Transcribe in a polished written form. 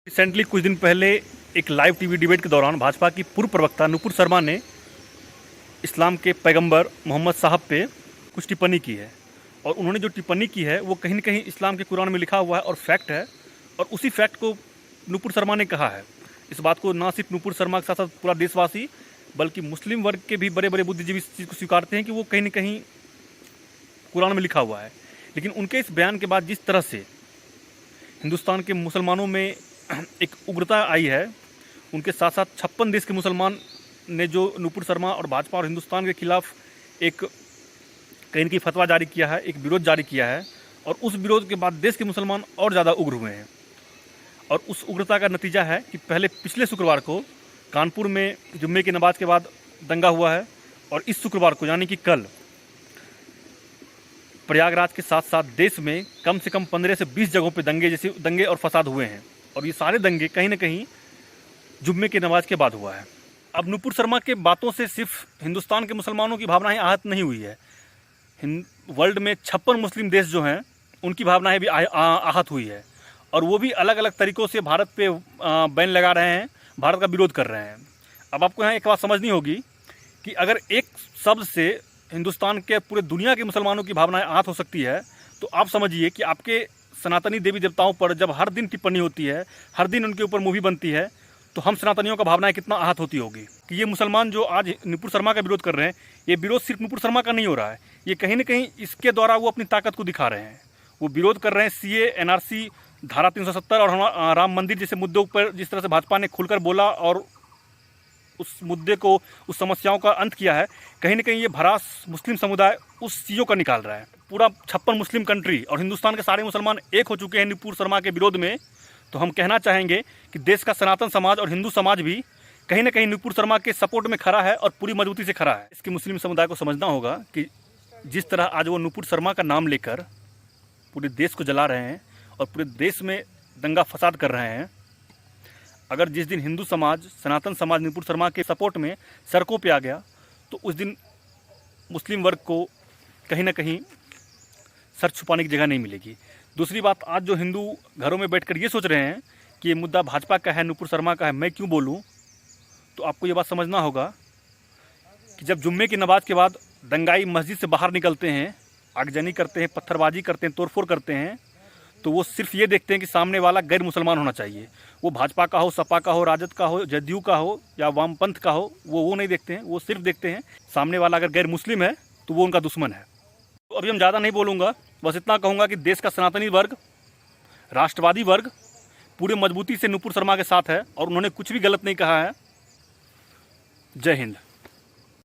Recently कुछ दिन पहले एक लाइव टीवी डिबेट के दौरान भाजपा की पूर्व प्रवक्ता नुपुर शर्मा ने इस्लाम के पैगंबर मोहम्मद साहब पे कुछ टिप्पणी की है। और उन्होंने जो टिप्पणी की है वो कहीं न कहीं इस्लाम के कुरान में लिखा हुआ है और फैक्ट है। और उसी फैक्ट को नुपुर शर्मा ने कहा है। इस बात को ना सिर्फ नुपुर शर्मा के साथ साथ पूरा देशवासी बल्कि मुस्लिम वर्ग के भी बड़े बड़े बुद्धिजीवी इस चीज़ को स्वीकारते हैं कि वो कहीं न कहीं कुरान में लिखा हुआ है। लेकिन उनके इस बयान के बाद जिस तरह से हिंदुस्तान के मुसलमानों में एक उग्रता आई है, उनके साथ साथ 56 देश के मुसलमान ने जो नुपुर शर्मा और भाजपा और हिंदुस्तान के खिलाफ एक कहीं न कहीं फतवा जारी किया है, एक विरोध जारी किया है। और उस विरोध के बाद देश के मुसलमान और ज़्यादा उग्र हुए हैं। और उस उग्रता का नतीजा है कि पिछले शुक्रवार को कानपुर में जुम्मे की नमाज के बाद दंगा हुआ है। और इस शुक्रवार को यानी कि कल प्रयागराज के साथ साथ देश में कम से कम 15 से 20 जगहों पे दंगे और फसाद हुए हैं। और ये सारे दंगे कहीं ना कहीं जुम्मे की नमाज के बाद हुआ है। अब नुपुर शर्मा के बातों से सिर्फ हिंदुस्तान के मुसलमानों की भावनाएं आहत नहीं हुई है, वर्ल्ड में 56 मुस्लिम देश जो हैं उनकी भावनाएं भी आहत हुई है। और वो भी अलग अलग तरीक़ों से भारत पे बैन लगा रहे हैं, भारत का विरोध कर रहे हैं। अब आपको यहाँ एक बात समझनी होगी कि अगर एक शब्द से हिंदुस्तान के पूरे दुनिया के मुसलमानों की भावनाएं आहत हो सकती है, तो आप समझिए कि आपके सनातनी देवी देवताओं पर जब हर दिन टिप्पणी होती है, हर दिन उनके ऊपर मूवी बनती है, तो हम सनातनियों का भावनाएं कितना आहत होती होगी। कि ये मुसलमान जो आज नुपुर शर्मा का विरोध कर रहे हैं, ये विरोध सिर्फ नुपुर शर्मा का नहीं हो रहा है, ये कहीं ना कहीं इसके द्वारा वो अपनी ताकत को दिखा रहे हैं। वो विरोध कर रहे हैं सीए, एनआरसी, धारा 370 और राम मंदिर जैसे मुद्दों पर जिस तरह से भाजपा ने खुलकर बोला और उस मुद्दे को, उस समस्याओं का अंत किया है, कहीं ना कहीं ये भरास मुस्लिम समुदाय उस चीज़ों का निकाल रहा है। पूरा 56 मुस्लिम कंट्री और हिंदुस्तान के सारे मुसलमान एक हो चुके हैं नुपुर शर्मा के विरोध में। तो हम कहना चाहेंगे कि देश का सनातन समाज और हिंदू समाज भी कहीं ना कहीं नुपुर शर्मा के सपोर्ट में खड़ा है और पूरी मजबूती से खड़ा है। इसके मुस्लिम समुदाय को समझना होगा कि जिस तरह आज वो नुपुर शर्मा का नाम लेकर पूरे देश को जला रहे हैं और पूरे देश में दंगा फसाद कर रहे हैं, अगर जिस दिन हिंदू समाज, सनातन समाज नुपुर शर्मा के सपोर्ट में सड़कों पे आ गया, तो उस दिन मुस्लिम वर्ग को कहीं ना कहीं सर छुपाने की जगह नहीं मिलेगी। दूसरी बात, आज जो हिंदू घरों में बैठकर ये सोच रहे हैं कि ये मुद्दा भाजपा का है, नुपुर शर्मा का है, मैं क्यों बोलूं, तो आपको ये बात समझना होगा कि जब जुम्मे की नमाज के बाद दंगाई मस्जिद से बाहर निकलते हैं, आगजनी करते हैं, पत्थरबाजी करते हैं, तोड़फोड़ करते हैं, तो वो सिर्फ ये देखते हैं कि सामने वाला गैर मुसलमान होना चाहिए। वो भाजपा का हो, सपा का हो, राजद का हो, जदयू का हो या वामपंथ का हो, वो नहीं देखते हैं। वो सिर्फ देखते हैं सामने वाला अगर गैर मुस्लिम है तो वो उनका दुश्मन है। तो अभी हम ज़्यादा नहीं बोलूँगा, बस इतना कहूँगा कि देश का सनातनी वर्ग, राष्ट्रवादी वर्ग पूरे मजबूती से नुपुर शर्मा के साथ है और उन्होंने कुछ भी गलत नहीं कहा है। जय हिंद।